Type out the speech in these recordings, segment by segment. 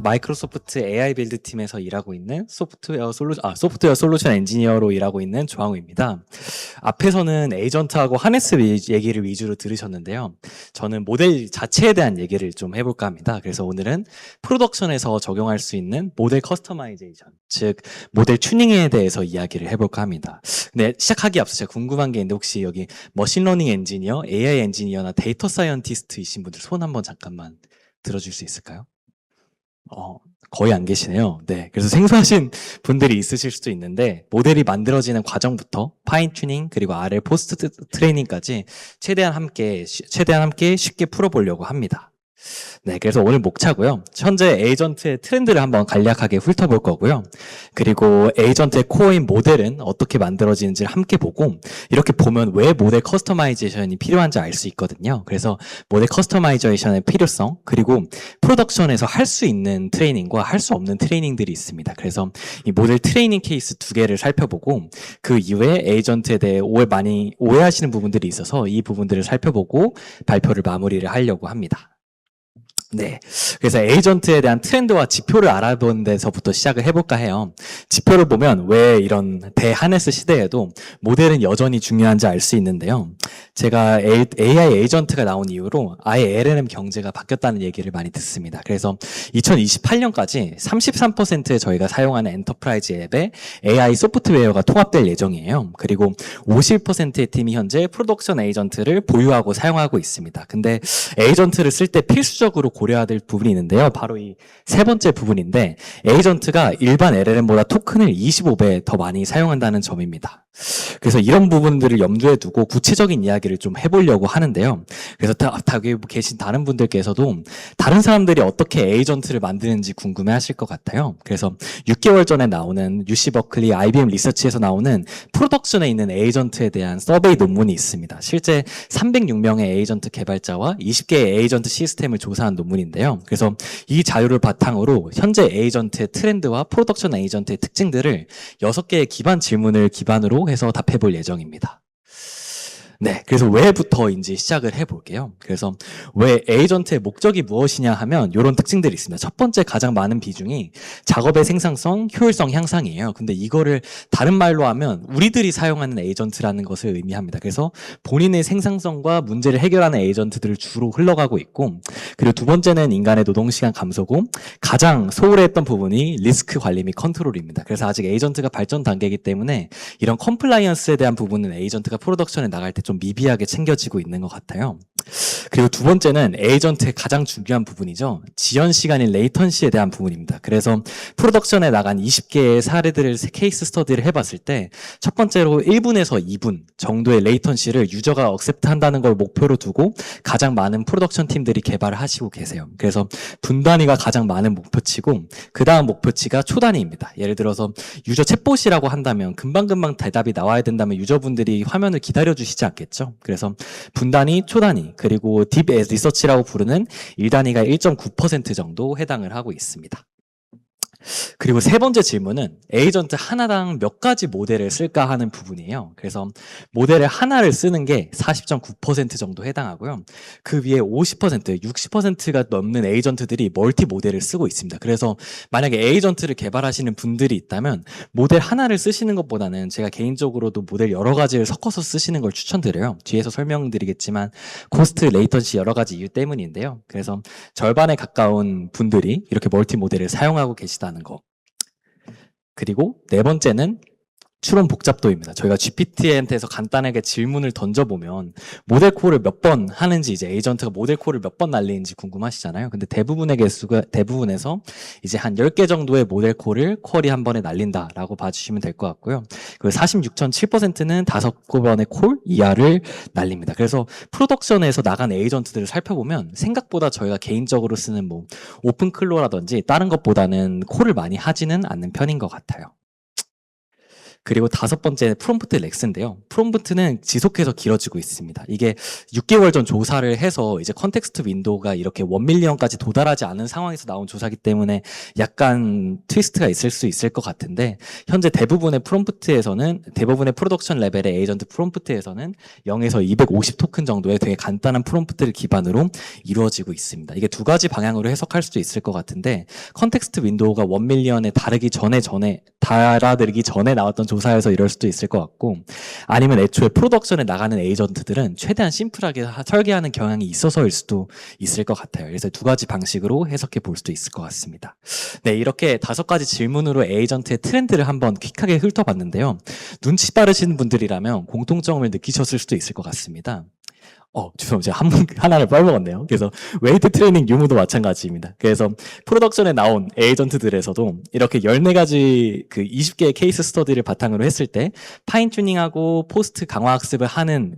마이크로소프트 AI 빌드 팀에서 일하고 있는 소프트웨어 솔루션 엔지니어로 일하고 있는 조항우입니다. 앞에서는 에이전트하고 하네스 얘기를 위주로 들으셨는데요. 저는 모델 자체에 대한 얘기를 좀 해볼까 합니다. 그래서 오늘은 프로덕션에서 적용할 수 있는 모델 커스터마이제이션, 즉 모델 튜닝에 대해서 이야기를 해볼까 합니다. 근데 시작하기 앞서 제가 궁금한 게 있는데 혹시 여기 머신러닝 엔지니어, AI 엔지니어나 데이터 사이언티스트이신 분들 손 한번 잠깐만 들어줄 수 있을까요? 거의 안 계시네요. 네. 그래서 생소하신 분들이 있으실 수도 있는데, 모델이 만들어지는 과정부터 파인 튜닝, 그리고 RL 포스트 트레이닝까지 최대한 함께 쉽게 풀어보려고 합니다. 네, 그래서 오늘 목차고요. 현재 에이전트의 트렌드를 한번 간략하게 훑어볼 거고요. 그리고 에이전트의 코어인 모델은 어떻게 만들어지는지를 함께 보고, 이렇게 보면 왜 모델 커스터마이제이션이 필요한지 알 수 있거든요. 그래서 모델 커스터마이제이션의 필요성, 그리고 프로덕션에서 할 수 있는 트레이닝과 할 수 없는 트레이닝들이 있습니다. 그래서 이 모델 트레이닝 케이스 2개를 살펴보고, 그 이후에 에이전트에 대해 많이 오해하시는 부분들이 있어서 이 부분들을 살펴보고 발표를 마무리를 하려고 합니다. 네. 그래서 에이전트에 대한 트렌드와 지표를 알아보는 데서부터 시작을 해볼까 해요. 지표를 보면 왜 이런 대하네스 시대에도 모델은 여전히 중요한지 알 수 있는데요. 제가 AI 에이전트가 나온 이후로 아예 LLM 경제가 바뀌었다는 얘기를 많이 듣습니다. 그래서 2028년까지 33%의 저희가 사용하는 엔터프라이즈 앱에 AI 소프트웨어가 통합될 예정이에요. 그리고 51%의 팀이 현재 프로덕션 에이전트를 보유하고 사용하고 있습니다. 근데 에이전트를 쓸 때 필수적으로 고려해야 될 부분이 있는데요. 바로 이 세 번째 부분인데 에이전트가 일반 LLM보다 토큰을 25배 더 많이 사용한다는 점입니다. 그래서 이런 부분들을 염두에 두고 구체적인 이야기를 좀 해보려고 하는데요. 그래서 여기 계신 다른 분들께서도 다른 사람들이 어떻게 에이전트를 만드는지 궁금해하실 것 같아요. 그래서 6개월 전에 나오는 UC 버클리 IBM 리서치에서 나오는 프로덕션에 있는 에이전트에 대한 서베이 논문이 있습니다. 실제 306명의 에이전트 개발자와 20개의 에이전트 시스템을 조사한 논문인데요. 그래서 이 자료를 바탕으로 현재 에이전트의 트렌드와 프로덕션 에이전트의 특징들을 6개의 기반 질문을 기반으로 해서 답해 볼 예정입니다. 네, 그래서 왜부터인지 시작을 해볼게요. 그래서 왜 에이전트의 목적이 무엇이냐 하면 이런 특징들이 있습니다. 첫 번째 가장 많은 비중이 작업의 생산성, 효율성 향상이에요. 근데 이거를 다른 말로 하면 우리들이 사용하는 에이전트라는 것을 의미합니다. 그래서 본인의 생산성과 문제를 해결하는 에이전트들을 주로 흘러가고 있고, 그리고 두 번째는 인간의 노동시간 감소고, 가장 소홀했던 부분이 리스크 관리 및 컨트롤입니다. 그래서 아직 에이전트가 발전 단계이기 때문에 이런 컴플라이언스에 대한 부분은 에이전트가 프로덕션에 나갈 때 좀 미비하게 챙겨지고 있는 것 같아요. 그리고 두 번째는 에이전트의 가장 중요한 부분이죠. 지연 시간인 레이턴시에 대한 부분입니다. 그래서 프로덕션에 나간 20개의 사례들을 케이스 스터디를 해봤을 때 첫 번째로 1분에서 2분 정도의 레이턴시를 유저가 억셉트 한다는 걸 목표로 두고 가장 많은 프로덕션 팀들이 개발을 하시고 계세요. 그래서 분 단위가 가장 많은 목표치고 그 다음 목표치가 초 단위입니다. 예를 들어서 유저 챗봇이라고 한다면 금방금방 대답이 나와야 된다면 유저분들이 화면을 기다려주시지 않겠죠. 그래서 분 단위, 초 단위, 그리고 딥 리서치라고 부르는 1단위가 1.9% 정도 해당을 하고 있습니다. 그리고 세 번째 질문은 에이전트 하나당 몇 가지 모델을 쓸까 하는 부분이에요. 그래서 모델을 하나를 쓰는 게 40.9% 정도 해당하고요. 그 위에 50%, 60%가 넘는 에이전트들이 멀티 모델을 쓰고 있습니다. 그래서 만약에 에이전트를 개발하시는 분들이 있다면 모델 하나를 쓰시는 것보다는 제가 개인적으로도 모델 여러 가지를 섞어서 쓰시는 걸 추천드려요. 뒤에서 설명드리겠지만 코스트, 레이턴시 여러 가지 이유 때문인데요. 그래서 절반에 가까운 분들이 이렇게 멀티 모델을 사용하고 계시다는 거. 그리고 네 번째는 추론 복잡도입니다. 저희가 GPT한테서 간단하게 질문을 던져보면 모델 콜을 몇 번 하는지, 이제 에이전트가 모델 콜을 몇 번 날리는지 궁금하시잖아요. 근데 대부분에서 이제 한 10개 정도의 모델 콜을 쿼리 한 번에 날린다라고 봐주시면 될 것 같고요. 그 46.7%는 5번의 콜 이하를 날립니다. 그래서 프로덕션에서 나간 에이전트들을 살펴보면 생각보다 저희가 개인적으로 쓰는 뭐 오픈클로라든지 다른 것보다는 콜을 많이 하지는 않는 편인 것 같아요. 그리고 다섯 번째 프롬프트 렉스인데요. 프롬프트는 지속해서 길어지고 있습니다. 이게 6개월 전 조사를 해서 이제 컨텍스트 윈도우가 이렇게 1밀리언까지 도달하지 않은 상황에서 나온 조사기 때문에 약간 트위스트가 있을 수 있을 것 같은데, 현재 대부분의 프로덕션 레벨의 에이전트 프롬프트에서는 0에서 250 토큰 정도의 되게 간단한 프롬프트를 기반으로 이루어지고 있습니다. 이게 두 가지 방향으로 해석할 수도 있을 것 같은데, 컨텍스트 윈도우가 1밀리언에 달아들기 전에 나왔던 조사에서 이럴 수도 있을 것 같고, 아니면 애초에 프로덕션에 나가는 에이전트들은 최대한 심플하게 설계하는 경향이 있어서일 수도 있을 것 같아요. 그래서 두 가지 방식으로 해석해 볼 수도 있을 것 같습니다. 네, 이렇게 5가지 질문으로 에이전트의 트렌드를 한번 퀵하게 훑어봤는데요. 눈치 빠르신 분들이라면 공통점을 느끼셨을 수도 있을 것 같습니다. 죄송합니다. 제가 하나를 빨먹었네요. 그래서 웨이트 트레이닝 유무도 마찬가지입니다. 그래서 프로덕션에 나온 에이전트들에서도 이렇게 14가지 20개의 케이스 스터디를 바탕으로 했을 때 파인 튜닝하고 포스트 강화 학습을 하는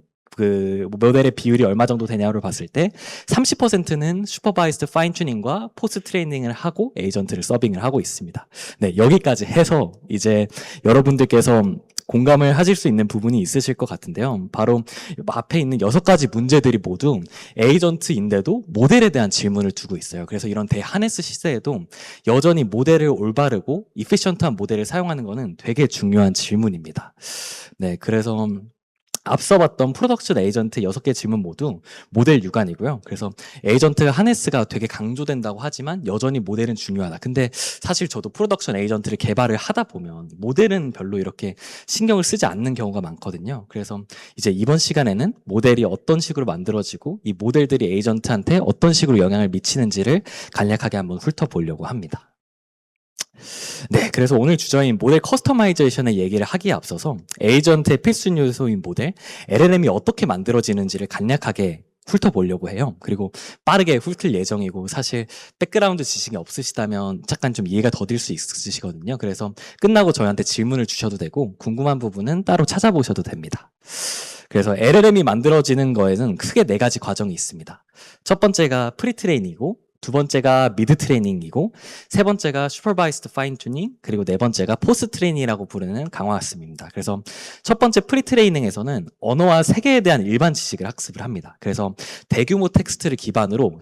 모델의 비율이 얼마 정도 되냐를 봤을 때 30%는 슈퍼바이스드 파인 튜닝과 포스트 트레이닝을 하고 에이전트를 서빙을 하고 있습니다. 네, 여기까지 해서 이제 여러분들께서 공감을 하실 수 있는 부분이 있으실 것 같은데요. 바로 앞에 있는 6가지 문제들이 모두 에이전트인데도 모델에 대한 질문을 두고 있어요. 그래서 이런 대하네스 시대에도 여전히 모델을 올바르고 이피션트한 모델을 사용하는 것은 되게 중요한 질문입니다. 네, 그래서 앞서 봤던 프로덕션 에이전트 6개 질문 모두 모델 유관이고요. 그래서 에이전트 하네스가 되게 강조된다고 하지만 여전히 모델은 중요하다. 근데 사실 저도 프로덕션 에이전트를 개발을 하다 보면 모델은 별로 이렇게 신경을 쓰지 않는 경우가 많거든요. 그래서 이제 이번 시간에는 모델이 어떤 식으로 만들어지고 이 모델들이 에이전트한테 어떤 식으로 영향을 미치는지를 간략하게 한번 훑어보려고 합니다. 네, 그래서 오늘 주제인 모델 커스터마이제이션의 얘기를 하기에 앞서서 에이전트의 필수 요소인 모델, LLM이 어떻게 만들어지는지를 간략하게 훑어보려고 해요. 그리고 빠르게 훑을 예정이고, 사실 백그라운드 지식이 없으시다면 잠깐 좀 이해가 더딜 수 있으시거든요. 그래서 끝나고 저희한테 질문을 주셔도 되고, 궁금한 부분은 따로 찾아보셔도 됩니다. 그래서 LLM이 만들어지는 거에는 크게 4가지 과정이 있습니다. 첫 번째가 프리트레인이고, 두 번째가 미드 트레이닝이고, 세 번째가 슈퍼바이스드 파인 튜닝, 그리고 네 번째가 포스트 트레이닝이라고 부르는 강화 학습입니다. 그래서 첫 번째 프리 트레이닝에서는 언어와 세계에 대한 일반 지식을 학습을 합니다. 그래서 대규모 텍스트를 기반으로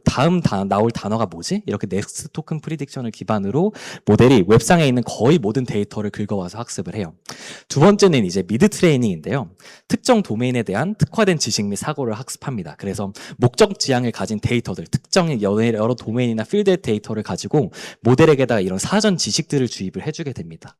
나올 단어가 뭐지? 이렇게 넥스트 토큰 프리딕션을 기반으로 모델이 웹상에 있는 거의 모든 데이터를 긁어와서 학습을 해요. 두 번째는 이제 미드 트레이닝인데요. 특정 도메인에 대한 특화된 지식 및 사고를 학습합니다. 그래서 목적 지향을 가진 데이터들, 특정 여러 도메인이나 필드의 데이터를 가지고 모델에게다가 이런 사전 지식들을 주입을 해주게 됩니다.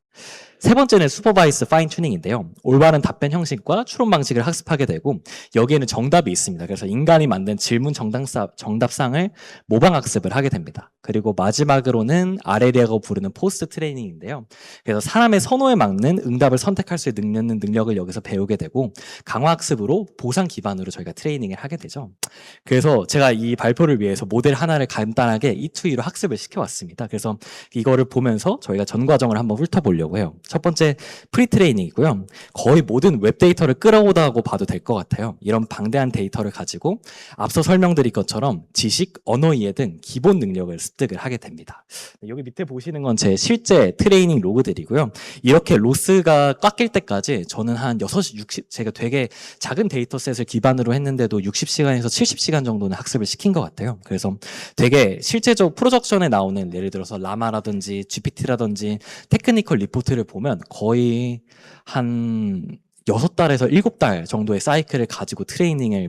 세 번째는 슈퍼바이스 파인 튜닝인데요. 올바른 답변 형식과 추론 방식을 학습하게 되고, 여기에는 정답이 있습니다. 그래서 인간이 만든 질문 정답상을 모방 학습을 하게 됩니다. 그리고 마지막으로는 RL이라고 부르는 포스트 트레이닝인데요. 그래서 사람의 선호에 맞는 응답을 선택할 수 있는 능력을 여기서 배우게 되고, 강화 학습으로 보상 기반으로 저희가 트레이닝을 하게 되죠. 그래서 제가 이 발표를 위해서 모델 하나를 간단하게 E2E로 학습을 시켜왔습니다. 그래서 이거를 보면서 저희가 전 과정을 한번 훑어보려고 해요. 첫 번째 프리트레이닝이고요. 거의 모든 웹 데이터를 끌어오다고 봐도 될 것 같아요. 이런 방대한 데이터를 가지고 앞서 설명드린 것처럼 지식, 언어 이해 등 기본 능력을 습득을 하게 됩니다. 여기 밑에 보시는 건 제 실제 트레이닝 로그들이고요. 이렇게 로스가 깎일 때까지 저는 한 6, 제가 되게 작은 데이터셋을 기반으로 했는데도 60시간에서 70시간 정도는 학습을 시킨 것 같아요. 그래서 되게 실제적 프로덕션에 나오는, 예를 들어서 라마라든지 GPT라든지 테크니컬 리포트를 보면 거의 한 6달에서 7달 정도의 사이클을 가지고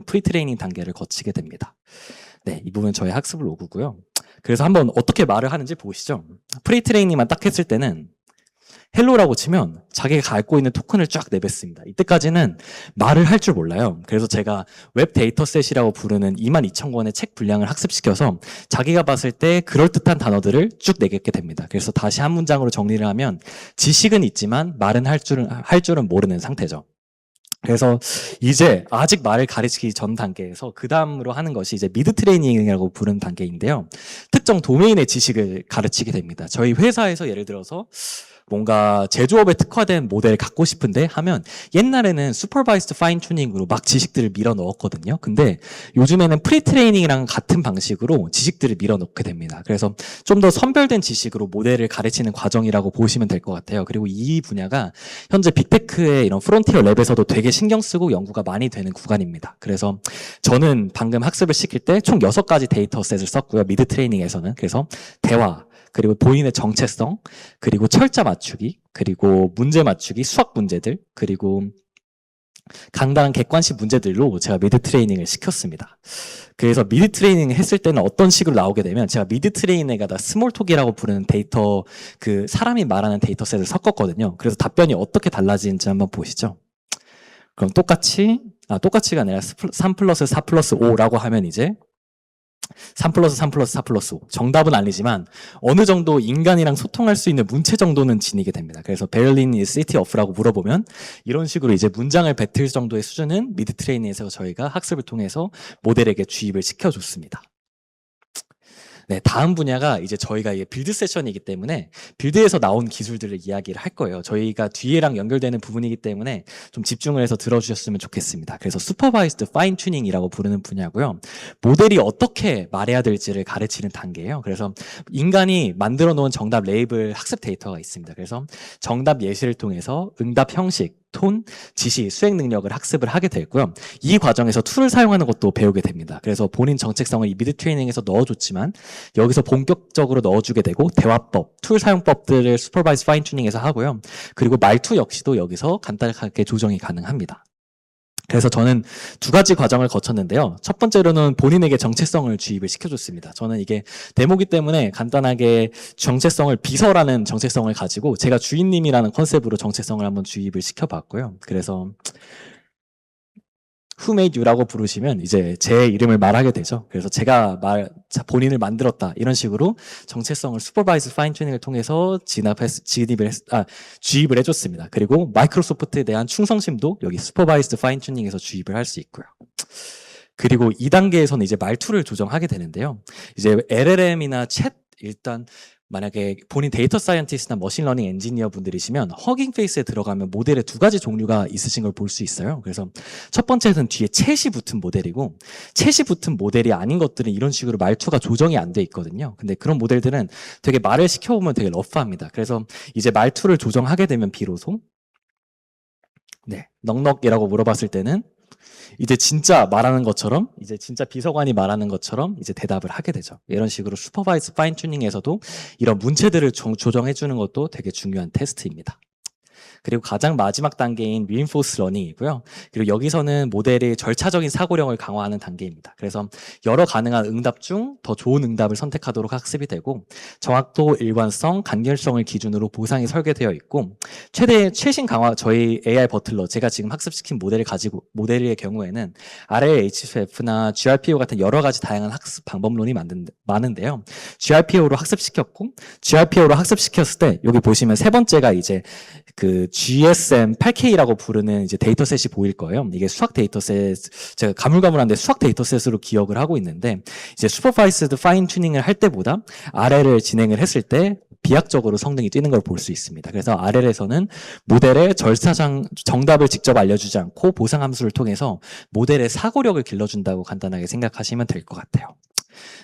프리트레이닝 단계를 거치게 됩니다. 네, 이 부분은 저의 학습 로그고요. 그래서 한번 어떻게 말을 하는지 보시죠. 프리트레이닝만 딱 했을 때는 헬로라고 치면 자기가 갖고 있는 토큰을 쫙 내뱉습니다. 이때까지는 말을 할 줄 몰라요. 그래서 제가 웹 데이터셋이라고 부르는 22,000권의 책 분량을 학습시켜서 자기가 봤을 때 그럴듯한 단어들을 쭉 내뱉게 됩니다. 그래서 다시 한 문장으로 정리를 하면 지식은 있지만 말은 할 줄은 모르는 상태죠. 그래서 이제 아직 말을 가르치기 전 단계에서 그 다음으로 하는 것이 이제 미드 트레이닝이라고 부르는 단계인데요. 특정 도메인의 지식을 가르치게 됩니다. 저희 회사에서 예를 들어서 뭔가 제조업에 특화된 모델을 갖고 싶은데 하면 옛날에는 슈퍼바이스드 파인 튜닝으로 막 지식들을 밀어 넣었거든요. 근데 요즘에는 프리 트레이닝이랑 같은 방식으로 지식들을 밀어 넣게 됩니다. 그래서 좀 더 선별된 지식으로 모델을 가르치는 과정이라고 보시면 될 것 같아요. 그리고 이 분야가 현재 빅테크의 이런 프론티어 랩에서도 되게 신경 쓰고 연구가 많이 되는 구간입니다. 그래서 저는 방금 학습을 시킬 때 총 6가지 데이터셋을 썼고요. 미드 트레이닝에서는. 그래서 대화, 그리고 본인의 정체성, 그리고 철자 맞추기, 그리고 문제 맞추기, 수학 문제들, 그리고 간단한 객관식 문제들로 제가 미드 트레이닝을 시켰습니다. 그래서 미드 트레이닝 했을 때는 어떤 식으로 나오게 되면 제가 미드 트레이닝에다 스몰톡이라고 부르는 데이터, 그 사람이 말하는 데이터셋을 섞었거든요. 그래서 답변이 어떻게 달라지는지 한번 보시죠. 그럼 똑같이가 아니라 3 플러스 4 플러스 5라고 하면 이제 3 플러스 3 플러스 4 플러스 5. 정답은 아니지만 어느 정도 인간이랑 소통할 수 있는 문체 정도는 지니게 됩니다. 그래서 베를린 is city of라고 물어보면 이런 식으로 이제 문장을 뱉을 정도의 수준은 미드 트레이닝에서 저희가 학습을 통해서 모델에게 주입을 시켜줬습니다. 네, 다음 분야가 이제 저희가 이게 빌드 세션이기 때문에 빌드에서 나온 기술들을 이야기를 할 거예요. 저희가 뒤에랑 연결되는 부분이기 때문에 좀 집중을 해서 들어주셨으면 좋겠습니다. 그래서 슈퍼바이스드 파인 튜닝이라고 부르는 분야고요. 모델이 어떻게 말해야 될지를 가르치는 단계예요. 그래서 인간이 만들어 놓은 정답 레이블 학습 데이터가 있습니다. 그래서 정답 예시를 통해서 응답 형식, 톤, 지시, 수행 능력을 학습을 하게 되고요. 이 과정에서 툴을 사용하는 것도 배우게 됩니다. 그래서 본인 정체성을 이 미드 트레이닝에서 넣어줬지만 여기서 본격적으로 넣어주게 되고 대화법, 툴 사용법들을 슈퍼바이즈 파인 튜닝에서 하고요. 그리고 말투 역시도 여기서 간단하게 조정이 가능합니다. 그래서 저는 2가지 과정을 거쳤는데요. 첫 번째로는 본인에게 정체성을 주입을 시켜줬습니다. 저는 이게 데모기 때문에 간단하게 정체성을 비서라는 정체성을 가지고 제가 주인님이라는 컨셉으로 정체성을 한번 주입을 시켜봤고요. 그래서 Who made you라고 부르시면 이제 제 이름을 말하게 되죠. 그래서 제가 본인을 만들었다 이런 식으로 정체성을 슈퍼바이즈 파인 튜닝을 통해서 주입을 해줬습니다. 그리고 마이크로소프트에 대한 충성심도 여기 슈퍼바이즈 파인 튜닝에서 주입을 할 수 있고요. 그리고 2단계에서는 이제 말투를 조정하게 되는데요. 이제 LLM이나 챗 일단 만약에 본인 데이터 사이언티스트나 머신러닝 엔지니어 분들이시면 허깅 페이스에 들어가면 모델의 2가지 종류가 있으신 걸 볼 수 있어요. 그래서 첫 번째는 뒤에 챗이 붙은 모델이고 챗이 붙은 모델이 아닌 것들은 이런 식으로 말투가 조정이 안 돼 있거든요. 근데 그런 모델들은 되게 말을 시켜보면 되게 러프합니다. 그래서 이제 말투를 조정하게 되면 비로소 넉넉이라고 물어봤을 때는 이제 진짜 말하는 것처럼 이제 진짜 비서관이 말하는 것처럼 이제 대답을 하게 되죠. 이런 식으로 슈퍼바이즈 파인 튜닝에서도 이런 문체들을 조정해 주는 것도 되게 중요한 테스트입니다. 그리고 가장 마지막 단계인 reinforce learning이고요. 그리고 여기서는 모델의 절차적인 사고력을 강화하는 단계입니다. 그래서 여러 가능한 응답 중 더 좋은 응답을 선택하도록 학습이 되고 정확도, 일관성, 간결성을 기준으로 보상이 설계되어 있고 최신 강화 저희 AI 버틀러 제가 지금 학습시킨 모델의 경우에는 RLHF나 GRPO 같은 여러 가지 다양한 학습 방법론이 많은데요. GRPO로 학습시켰고 GRPO로 학습시켰을 때 여기 보시면 세 번째가 이제 그 GSM8K라고 부르는 이제 데이터셋이 보일 거예요. 이게 수학 데이터셋, 제가 가물가물한데 수학 데이터셋으로 기억을 하고 있는데, 이제 슈퍼바이스드 파인 튜닝을 할 때보다 RL을 진행을 했을 때 비약적으로 성능이 뛰는 걸 볼 수 있습니다. 그래서 RL에서는 모델의 정답을 직접 알려주지 않고 보상 함수를 통해서 모델의 사고력을 길러준다고 간단하게 생각하시면 될 것 같아요.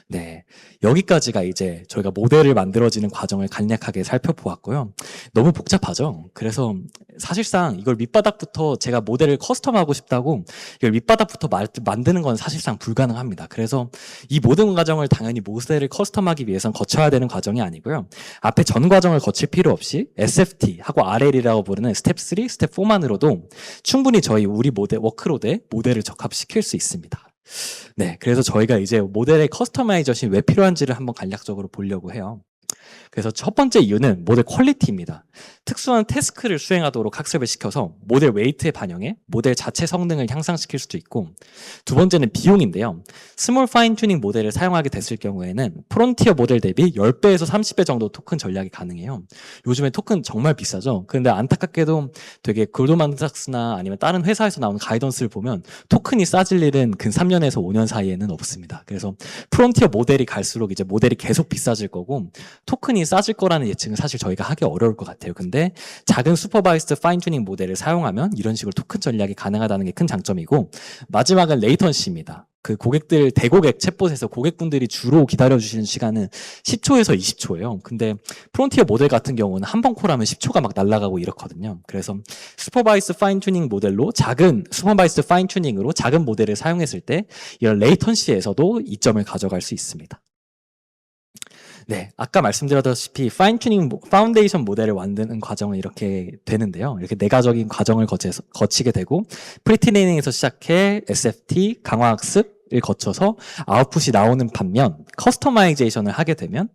네, 여기까지가 이제 저희가 모델을 만들어지는 과정을 간략하게 살펴보았고요. 너무 복잡하죠? 그래서 사실상 이걸 밑바닥부터 제가 모델을 커스텀하고 싶다고 이걸 밑바닥부터 만드는 건 사실상 불가능합니다. 그래서 이 모든 과정을 당연히 모델을 커스텀하기 위해선 거쳐야 되는 과정이 아니고요. 앞에 전 과정을 거칠 필요 없이 SFT하고 RL이라고 부르는 스텝 3, 스텝 4만으로도 충분히 우리 워크로드에 모델을 적합시킬 수 있습니다. 네, 그래서 저희가 이제 모델의 커스터마이저신이 왜 필요한지를 한번 간략적으로 보려고 해요. 그래서 첫 번째 이유는 모델 퀄리티입니다. 특수한 태스크를 수행하도록 학습을 시켜서 모델 웨이트에 반영해 모델 자체 성능을 향상시킬 수도 있고, 두 번째는 비용인데요. 스몰 파인 튜닝 모델을 사용하게 됐을 경우에는 프론티어 모델 대비 10배에서 30배 정도 토큰 전략이 가능해요. 요즘에 토큰 정말 비싸죠. 그런데 안타깝게도 되게 골드만삭스나 아니면 다른 회사에서 나오는 가이던스를 보면 토큰이 싸질 일은 근 3년에서 5년 사이에는 없습니다. 그래서 프론티어 모델이 갈수록 이제 모델이 계속 비싸질 거고 토큰이 싸질 거라는 예측은 사실 저희가 하기 어려울 것 같아요. 근데 작은 슈퍼바이스드 파인 튜닝 모델을 사용하면 이런 식으로 토큰 전략이 가능하다는 게 큰 장점이고, 마지막은 레이턴시입니다. 그 고객들, 대고객 챗봇에서 고객분들이 주로 기다려주시는 시간은 10초에서 20초예요. 근데 프론티어 모델 같은 경우는 한 번 콜하면 10초가 막 날아가고 이렇거든요. 그래서 슈퍼바이스 파인 튜닝 모델로 슈퍼바이스 파인 튜닝으로 작은 모델을 사용했을 때 이런 레이턴시에서도 이점을 가져갈 수 있습니다. 네, 아까 말씀드렸다시피 파인 튜닝 파운데이션 모델을 만드는 과정은 이렇게 되는데요. 이렇게 네가적인 과정을 거치게 되고, 프리트레이닝에서 시작해 SFT, 강화학습을 거쳐서 아웃풋이 나오는 반면, 커스터마이제이션을 하게 되면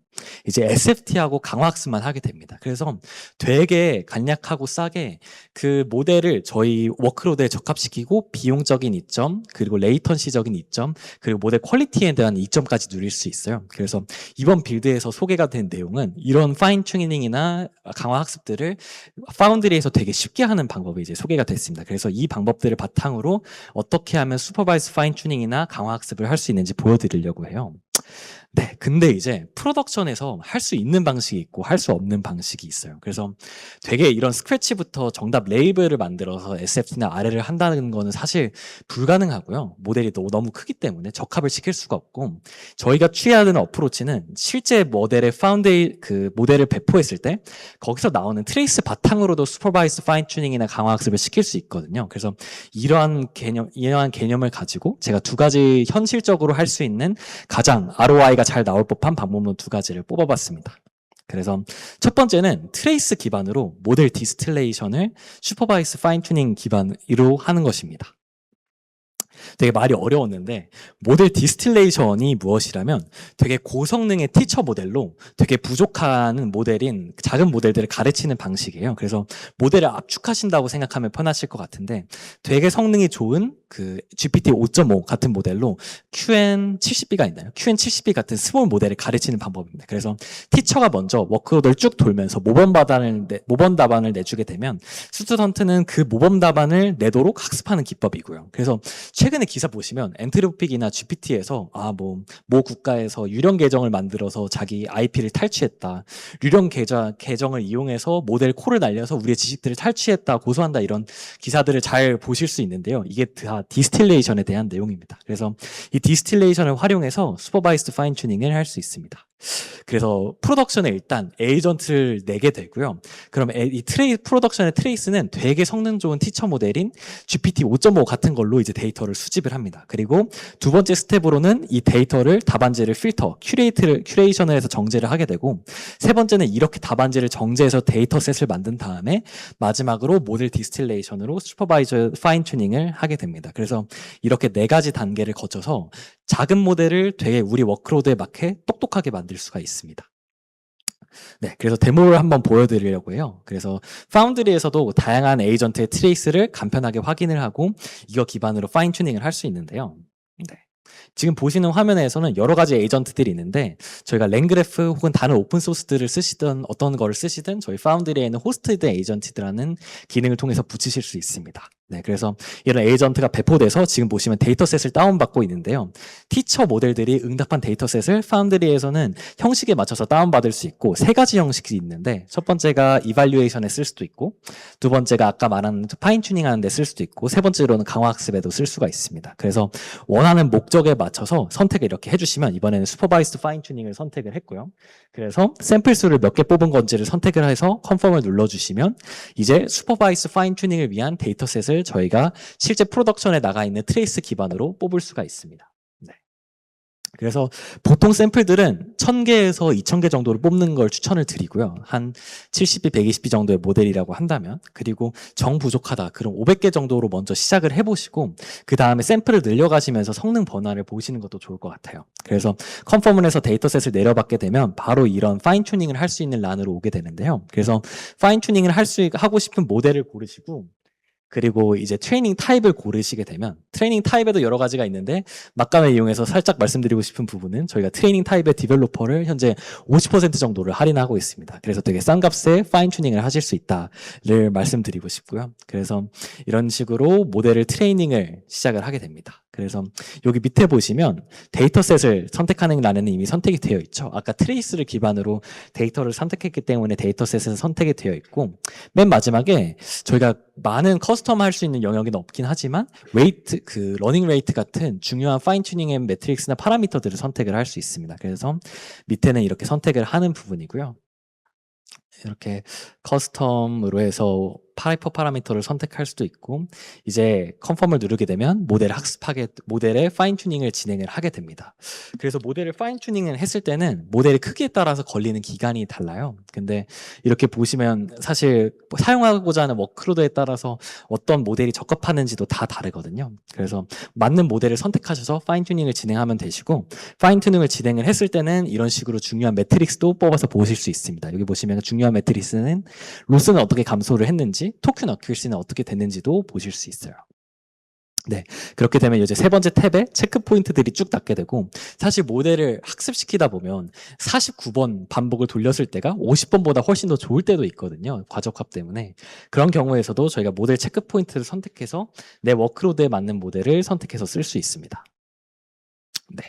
이제 SFT하고 강화학습만 하게 됩니다. 그래서 되게 간략하고 싸게 그 모델을 저희 워크로드에 적합시키고 비용적인 이점, 그리고 레이턴시적인 이점, 그리고 모델 퀄리티에 대한 이점까지 누릴 수 있어요. 그래서 이번 빌드에서 소개가 된 내용은 이런 파인 튜닝이나 강화 학습들을 파운드리에서 되게 쉽게 하는 방법이 이제 소개가 됐습니다. 그래서 이 방법들을 바탕으로 어떻게 하면 슈퍼바이스 파인 튜닝이나 강화 학습을 할 수 있는지 보여드리려고 해요. 네, 근데 이제 프로덕션에서 할 수 있는 방식이 있고 할 수 없는 방식이 있어요. 그래서 되게 이런 스크래치부터 정답 레이블을 만들어서 SFT나 RL을 한다는 거는 사실 불가능하고요. 모델이 너무 크기 때문에 적합을 시킬 수가 없고, 저희가 취해야 되는 어프로치는 실제 모델의 모델을 배포했을 때 거기서 나오는 트레이스 바탕으로도 슈퍼바이스 파인 튜닝이나 강화 학습을 시킬 수 있거든요. 그래서 이러한 개념을 가지고 제가 두 가지 현실적으로 할 수 있는 가장 ROI가 잘 나올 법한 방법론 두 가지를 뽑아봤습니다. 그래서 첫 번째는 트레이스 기반으로 모델 디스틸레이션을 슈퍼바이스 파인 튜닝 기반으로 하는 것입니다. 되게 말이 어려웠는데, 모델 디스틸레이션이 무엇이라면 되게 고성능의 티처 모델로 되게 부족한 모델인 작은 모델들을 가르치는 방식이에요. 그래서 모델을 압축하신다고 생각하면 편하실 것 같은데, 되게 성능이 좋은 그 GPT 5.5 같은 모델로 QN70B가 있나요? QN70B 같은 스몰 모델을 가르치는 방법입니다. 그래서 티처가 먼저 워크로드를 쭉 돌면서 모범 답안을 내주게 되면 스튜던트는 그 모범 답안을 내도록 학습하는 기법이고요. 그래서 최근에 기사 보시면 엔트로픽이나 GPT에서 모 국가에서 유령 계정을 만들어서 자기 IP를 탈취했다, 유령 계정을 이용해서 모델 콜을 날려서 우리의 지식들을 탈취했다, 고소한다, 이런 기사들을 잘 보실 수 있는데요. 이게 다 디스틸레이션에 대한 내용입니다. 그래서 이 디스틸레이션을 활용해서 슈퍼바이스드 파인 튜닝을 할 수 있습니다. 그래서 프로덕션에 일단 에이전트를 내게 되고요. 그럼 이 프로덕션의 트레이스는 되게 성능 좋은 티처 모델인 GPT 5.5 같은 걸로 이제 데이터를 수집을 합니다. 그리고 두 번째 스텝으로는 이 데이터를 답안지를 큐레이션을 해서 정제를 하게 되고, 세 번째는 이렇게 답안지를 정제해서 데이터셋을 만든 다음에 마지막으로 모델 디스틸레이션으로 슈퍼바이저 파인 튜닝을 하게 됩니다. 그래서 이렇게 네 가지 단계를 거쳐서 작은 모델을 되게 우리 워크로드에 맞게 똑똑하게 만들 수가 있습니다. 네, 그래서 데모를 한번 보여드리려고 해요. 그래서 파운드리에서도 다양한 에이전트의 트레이스를 간편하게 확인을 하고 이거 기반으로 파인 튜닝을 할 수 있는데요. 네. 지금 보시는 화면에서는 여러 가지 에이전트들이 있는데, 저희가 랭그래프 혹은 다른 오픈소스들을 쓰시든 어떤 거를 쓰시든 저희 파운드리에 있는 호스트드 에이전트라는 기능을 통해서 붙이실 수 있습니다. 네, 그래서 이런 에이전트가 배포돼서 지금 보시면 데이터셋을 다운받고 있는데요. 티처 모델들이 응답한 데이터셋을 파운드리에서는 형식에 맞춰서 다운받을 수 있고, 세 가지 형식이 있는데, 첫 번째가 이발류에이션에 쓸 수도 있고, 두 번째가 아까 말한 파인 튜닝 하는 데 쓸 수도 있고, 세 번째로는 강화학습에도 쓸 수가 있습니다. 그래서 원하는 목적에 맞춰서 선택을 이렇게 해주시면, 이번에는 슈퍼바이스드 파인 튜닝을 선택을 했고요. 그래서 샘플 수를 몇 개 뽑은 건지를 선택을 해서 컨펌을 눌러주시면 이제 슈퍼바이스드 파인 튜닝을 위한 데이터셋을 저희가 실제 프로덕션에 나가 있는 트레이스 기반으로 뽑을 수가 있습니다. 네. 그래서 보통 샘플들은 1000개에서 2000개 정도를 뽑는 걸 추천을 드리고요. 한 70B, 120B 정도의 모델이라고 한다면, 그리고 정 부족하다, 그럼 500개 정도로 먼저 시작을 해보시고 그 다음에 샘플을 늘려가시면서 성능 변화를 보시는 것도 좋을 것 같아요. 그래서 컨펌을 해서 데이터셋을 내려받게 되면 바로 이런 파인 튜닝을 할 수 있는 란으로 오게 되는데요. 그래서 파인 튜닝을 하고 싶은 모델을 고르시고, 그리고 이제 트레이닝 타입을 고르시게 되면, 트레이닝 타입에도 여러 가지가 있는데 막간을 이용해서 살짝 말씀드리고 싶은 부분은 저희가 트레이닝 타입의 디벨로퍼를 현재 50% 정도를 할인하고 있습니다. 그래서 되게 싼 값에 파인 튜닝을 하실 수 있다를 말씀드리고 싶고요. 그래서 이런 식으로 모델을 트레이닝을 시작을 하게 됩니다. 그래서 여기 밑에 보시면 데이터셋을 선택하는 란에는 이미 선택이 되어 있죠. 아까 트레이스를 기반으로 데이터를 선택했기 때문에 데이터셋은 선택이 되어 있고, 맨 마지막에 저희가 많은 커스텀 할 수 있는 영역은 없긴 하지만 웨이트, 그 러닝 레이트 같은 중요한 파인 튜닝 앤 매트릭스나 파라미터들을 선택을 할 수 있습니다. 그래서 밑에는 이렇게 선택을 하는 부분이고요. 이렇게 커스텀으로 해서 파이퍼 파라미터를 선택할 수도 있고, 이제 컨펌을 누르게 되면 모델의 파인 튜닝을 진행을 하게 됩니다. 그래서 모델을 파인 튜닝을 했을 때는 모델의 크기에 따라서 걸리는 기간이 달라요. 근데 이렇게 보시면 사실 사용하고자 하는 워크로드에 따라서 어떤 모델이 적합하는지도 다 다르거든요. 그래서 맞는 모델을 선택하셔서 파인 튜닝을 진행하면 되시고, 파인 튜닝을 진행을 했을 때는 이런 식으로 중요한 매트릭스도 뽑아서 보실 수 있습니다. 여기 보시면 중요한 매트릭스는 로스는 어떻게 감소를 했는지, 토큰 어큐시는 어떻게 됐는지도 보실 수 있어요. 네, 그렇게 되면 이제 세 번째 탭에 체크 포인트들이 쭉 닫게 되고, 사실 모델을 학습시키다 보면 49번 반복을 돌렸을 때가 50번보다 훨씬 더 좋을 때도 있거든요. 과적합 때문에. 그런 경우에서도 저희가 모델 체크 포인트를 선택해서 내 워크로드에 맞는 모델을 선택해서 쓸 수 있습니다. 네.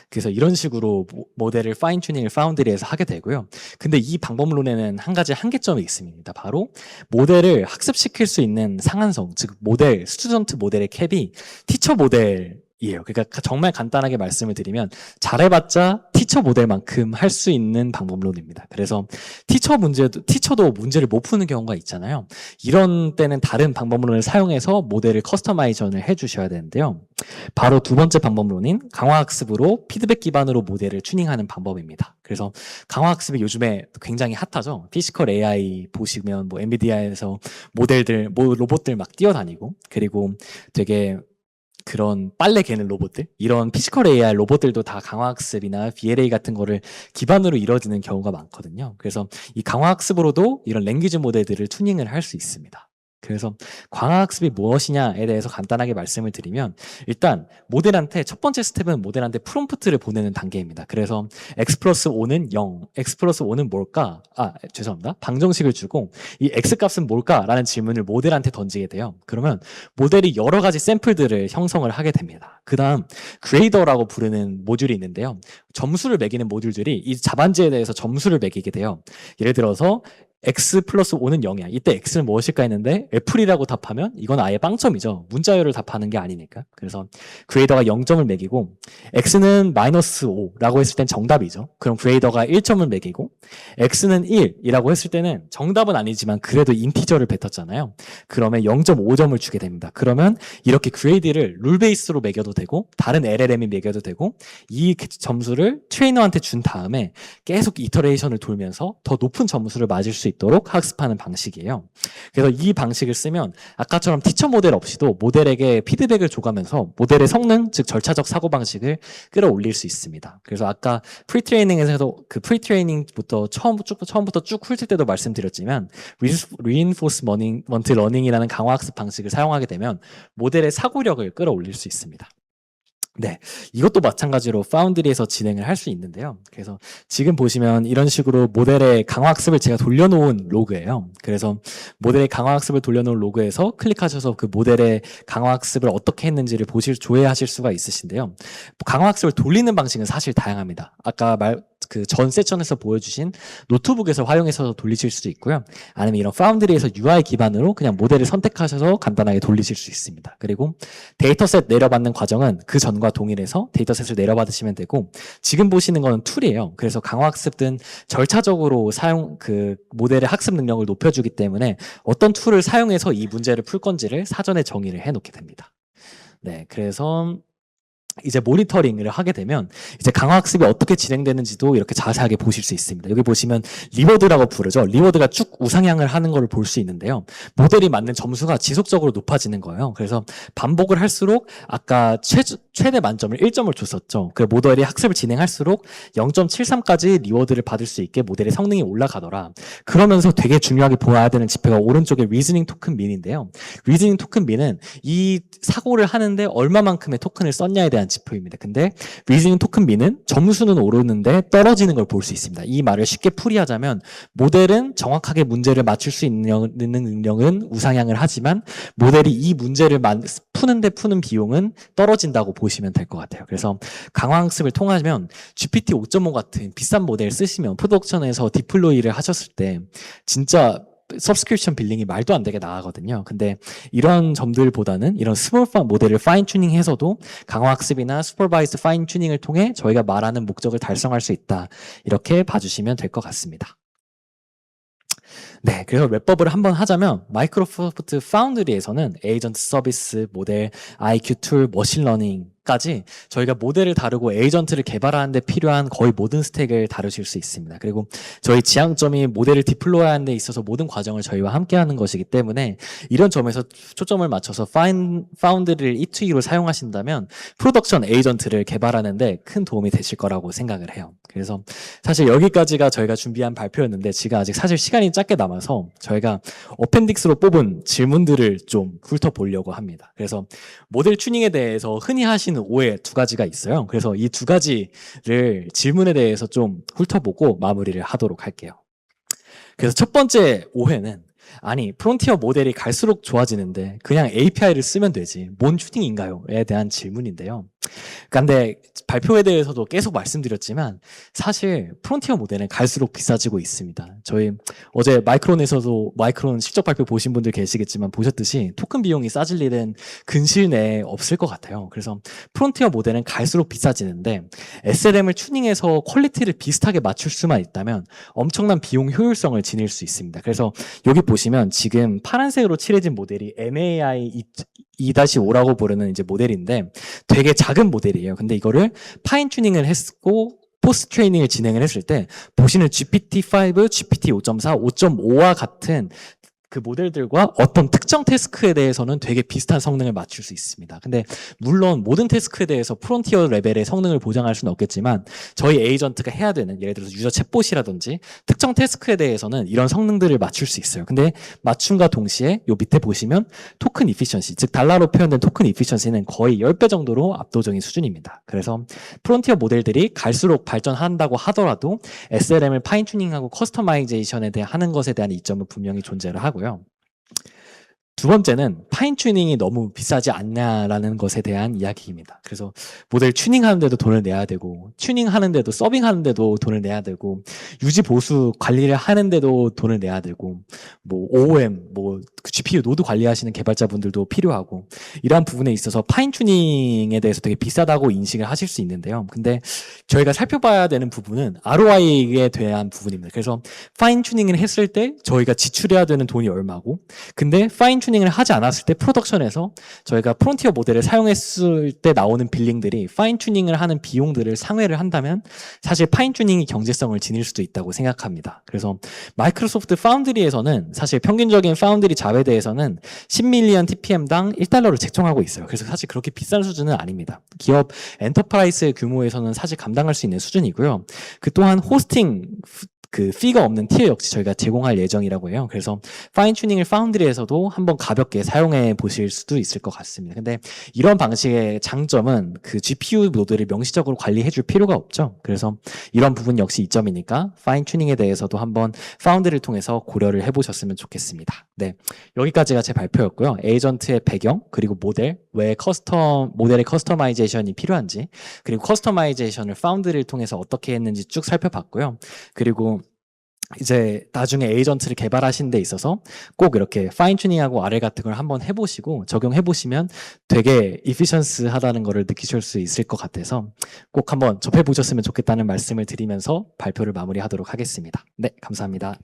그래서 이런 식으로 모델을 파인 튜닝을 파운드리에서 하게 되고요. 근데 이 방법론에는 한 가지 한계점이 있습니다. 바로 모델을 학습시킬 수 있는 상한성, 즉 모델, 스튜던트 모델의 캡이 티처 모델이에요. 그러니까 정말 간단하게 말씀을 드리면 잘해봤자 티처 모델만큼 할 수 있는 방법론입니다. 그래서 티처도 문제를 못 푸는 경우가 있잖아요. 이런 때는 다른 방법론을 사용해서 모델을 커스터마이전을 해주셔야 되는데요. 바로 두 번째 방법론인 강화학습으로 피드백 기반으로 모델을 튜닝하는 방법입니다. 그래서 강화학습이 요즘에 굉장히 핫하죠. 피지컬 AI 보시면 뭐 엔비디아에서 로봇들 막 뛰어다니고, 그리고 되게 그런 빨래 개는 로봇들, 이런 피지컬 AI 로봇들도 다 강화학습이나 VLA 같은 거를 기반으로 이루어지는 경우가 많거든요. 그래서 이 강화학습으로도 이런 랭귀지 모델들을 튜닝을 할 수 있습니다. 그래서 강화학습이 무엇이냐에 대해서 간단하게 말씀을 드리면, 일단 모델한테 첫 번째 스텝은 모델한테 프롬프트를 보내는 단계입니다. 그래서 x 플러스 5는 0, x 플러스 5는 뭘까? 죄송합니다. 방정식을 주고 이 x 값은 뭘까? 라는 질문을 모델한테 던지게 돼요. 그러면 모델이 여러 가지 샘플들을 형성을 하게 됩니다. 그 다음 그레이더라고 부르는 모듈이 있는데요. 점수를 매기는 모듈들이 이 답안지에 대해서 점수를 매기게 돼요. 예를 들어서 x 플러스 5는 0이야. 이때 x는 무엇일까 했는데 애플이라고 답하면 이건 아예 빵점이죠. 문자열을 답하는 게 아니니까. 그래서 그레이더가 0점을 매기고, x는 마이너스 5라고 했을 땐 정답이죠. 그럼 그레이더가 1점을 매기고, x는 1이라고 했을 때는 정답은 아니지만 그래도 인티저를 뱉었잖아요. 그러면 0.5점을 주게 됩니다. 그러면 이렇게 그레이드를 룰 베이스로 매겨도 되고 다른 LLM이 매겨도 되고, 이 점수를 트레이너한테 준 다음에 계속 이터레이션을 돌면서 더 높은 점수를 맞을 수 있도록 학습하는 방식이에요. 그래서 이 방식을 쓰면 아까처럼 티처 모델 없이도 모델에게 피드백을 줘가면서 모델의 성능, 즉 절차적 사고방식을 끌어올릴 수 있습니다. 그래서 아까 프리트레이닝에서도 그 프리트레이닝부터 처음부터 쭉 훑을 때도 말씀드렸지만, reinforcement learning이라는 강화학습 방식을 사용하게 되면 모델의 사고력을 끌어올릴 수 있습니다. 네, 이것도 마찬가지로 파운드리에서 진행을 할 수 있는데요. 그래서 지금 보시면 이런 식으로 모델의 강화학습을 제가 돌려놓은 로그예요. 그래서 모델의 강화학습을 돌려놓은 로그에서 클릭하셔서 그 모델의 강화학습을 어떻게 했는지를 조회하실 수가 있으신데요. 강화학습을 돌리는 방식은 사실 다양합니다. 아까 그 전 세션에서 보여주신 노트북에서 활용해서 돌리실 수도 있고요. 아니면 이런 파운드리에서 UI 기반으로 그냥 모델을 선택하셔서 간단하게 돌리실 수 있습니다. 그리고 데이터셋 내려받는 과정은 그 전과 동일해서 데이터셋을 내려받으시면 되고, 지금 보시는 거는 툴이에요. 그래서 강화학습은 절차적으로 그 모델의 학습 능력을 높여주기 때문에 어떤 툴을 사용해서 이 문제를 풀 건지를 사전에 정의를 해놓게 됩니다. 네, 그래서 이제 모니터링을 하게 되면 이제 강화학습이 어떻게 진행되는지도 이렇게 자세하게 보실 수 있습니다. 여기 보시면 리워드라고 부르죠. 리워드가 쭉 우상향을 하는 걸 볼 수 있는데요. 모델이 맞는 점수가 지속적으로 높아지는 거예요. 그래서 반복을 할수록 아까 최대 만점을 1점을 줬었죠. 그 모델이 학습을 진행할수록 0.73까지 리워드를 받을 수 있게 모델의 성능이 올라가더라. 그러면서 되게 중요하게 보아야 되는 지표가 오른쪽에 리즈닝 토큰 민인데요. 리즈닝 토큰 민은 이 사고를 하는데 얼마만큼의 토큰을 썼냐에 대한 대한 지표입니다. 근데 리즈닝 토큰 B는 점수는 오르는데 떨어지는 걸 볼 수 있습니다. 이 말을 쉽게 풀이하자면 모델은 정확하게 문제를 맞출 수 있는 능력은 우상향을 하지만 모델이 이 문제를 푸는 비용은 떨어진다고 보시면 될 것 같아요. 그래서 강화학습을 통하면 GPT 5.5 같은 비싼 모델 쓰시면 프로덕션에서 디플로이를 하셨을 때 진짜 서브스크립션 빌링이 말도 안 되게 나가거든요. 근데 이런 점들보다는 이런 스몰 모델을 파인 튜닝해서도 강화학습이나 슈퍼바이스 파인 튜닝을 통해 저희가 말하는 목적을 달성할 수 있다. 이렇게 봐주시면 될 것 같습니다. 네, 그래서 랩법을 한번 하자면 마이크로소프트 파운드리에서는 에이전트 서비스, 모델, IQ 툴, 머신러닝까지 저희가 모델을 다루고 에이전트를 개발하는 데 필요한 거의 모든 스택을 다루실 수 있습니다. 그리고 저희 지향점이 모델을 디플로이하는 데 있어서 모든 과정을 저희와 함께 하는 것이기 때문에 이런 점에서 초점을 맞춰서 파운드리를 E2E로 사용하신다면 프로덕션 에이전트를 개발하는 데 큰 도움이 되실 거라고 생각을 해요. 그래서 사실 여기까지가 저희가 준비한 발표였는데 지금 아직 사실 시간이 짧게 남아서 저희가 어펜딕스로 뽑은 질문들을 좀 훑어보려고 합니다. 그래서 모델 튜닝에 대해서 흔히 하시는 오해 두 가지가 있어요. 그래서 이 두 가지를 질문에 대해서 좀 훑어보고 마무리를 하도록 할게요. 그래서 첫 번째 오해는 아니 프론티어 모델이 갈수록 좋아지는데 그냥 API를 쓰면 되지 뭔 튜닝인가요? 에 대한 질문인데요. 근데 발표에 대해서도 계속 말씀드렸지만 사실 프론티어 모델은 갈수록 비싸지고 있습니다. 저희 어제 마이크론 실적 발표 보신 분들 계시겠지만 보셨듯이 토큰 비용이 싸질 일은 근시일 내에 없을 것 같아요. 그래서 프론티어 모델은 갈수록 비싸지는데 SLM을 튜닝해서 퀄리티를 비슷하게 맞출 수만 있다면 엄청난 비용 효율성을 지닐 수 있습니다. 그래서 여기 보시면 지금 파란색으로 칠해진 모델이 MAI 2-5라고 부르는 이제 모델인데 되게 작은 모델이에요. 근데 이거를 파인 튜닝을 했고 포스트 트레이닝을 진행을 했을 때 보시는 GPT-5, GPT-5.4, 5.5와 같은 그 모델들과 어떤 특정 태스크에 대해서는 되게 비슷한 성능을 맞출 수 있습니다. 근데 물론 모든 태스크에 대해서 프론티어 레벨의 성능을 보장할 수는 없겠지만 저희 에이전트가 해야 되는 예를 들어서 유저 챗봇이라든지 특정 태스크에 대해서는 이런 성능들을 맞출 수 있어요. 근데 맞춤과 동시에 요 밑에 보시면 토큰 이피션시, 즉 달러로 표현된 토큰 이피션시는 거의 10배 정도로 압도적인 수준입니다. 그래서 프론티어 모델들이 갈수록 발전한다고 하더라도 SLM을 파인 튜닝하고 커스터마이제이션에 대해 하는 것에 대한 이점은 분명히 존재를 하고요. 두 번째는 파인 튜닝이 너무 비싸지 않냐라는 것에 대한 이야기입니다. 그래서 모델 튜닝하는데도 돈을 내야 되고 튜닝하는데도 서빙하는데도 돈을 내야 되고 유지 보수 관리를 하는데도 돈을 내야 되고 뭐 OOM, 뭐 GPU 노드 관리하시는 개발자분들도 필요하고 이러한 부분에 있어서 파인 튜닝에 대해서 되게 비싸다고 인식을 하실 수 있는데요. 근데 저희가 살펴봐야 되는 부분은 ROI에 대한 부분입니다. 그래서 파인 튜닝을 했을 때 저희가 지출해야 되는 돈이 얼마고 근데 파인 튜닝을 하지 않았을 때 프로덕션에서 저희가 프론티어 모델을 사용했을 때 나오는 빌링들이 파인 튜닝을 하는 비용들을 상회를 한다면 사실 파인 튜닝이 경제성을 지닐 수도 있다고 생각합니다. 그래서 마이크로소프트 파운드리에서는 사실 평균적인 파운드리 자회대에서는 10밀리언 TPM당 1달러를 책정하고 있어요. 그래서 사실 그렇게 비싼 수준은 아닙니다. 기업 엔터프라이즈 규모에서는 사실 감당할 수 있는 수준이고요. 그 또한 호스팅 그 피가 없는 티어 역시 저희가 제공할 예정이라고 해요. 그래서 파인 튜닝을 파운드리에서도 한번 가볍게 사용해 보실 수도 있을 것 같습니다. 근데 이런 방식의 장점은 그 GPU 노드를 명시적으로 관리해 줄 필요가 없죠. 그래서 이런 부분 역시 이점이니까 파인 튜닝에 대해서도 한번 파운드리를 통해서 고려를 해 보셨으면 좋겠습니다. 네. 여기까지가 제 발표였고요. 에이전트의 배경, 그리고 모델, 왜 모델의 커스터마이제이션이 필요한지, 그리고 커스터마이제이션을 파운드리를 통해서 어떻게 했는지 쭉 살펴봤고요. 그리고 이제 나중에 에이전트를 개발하시는 데 있어서 꼭 이렇게 파인 튜닝하고 RL 같은 걸 한번 해보시고 적용해 보시면 되게 이피션스하다는 거를 느끼실 수 있을 것 같아서 꼭 한번 접해 보셨으면 좋겠다는 말씀을 드리면서 발표를 마무리하도록 하겠습니다. 네, 감사합니다.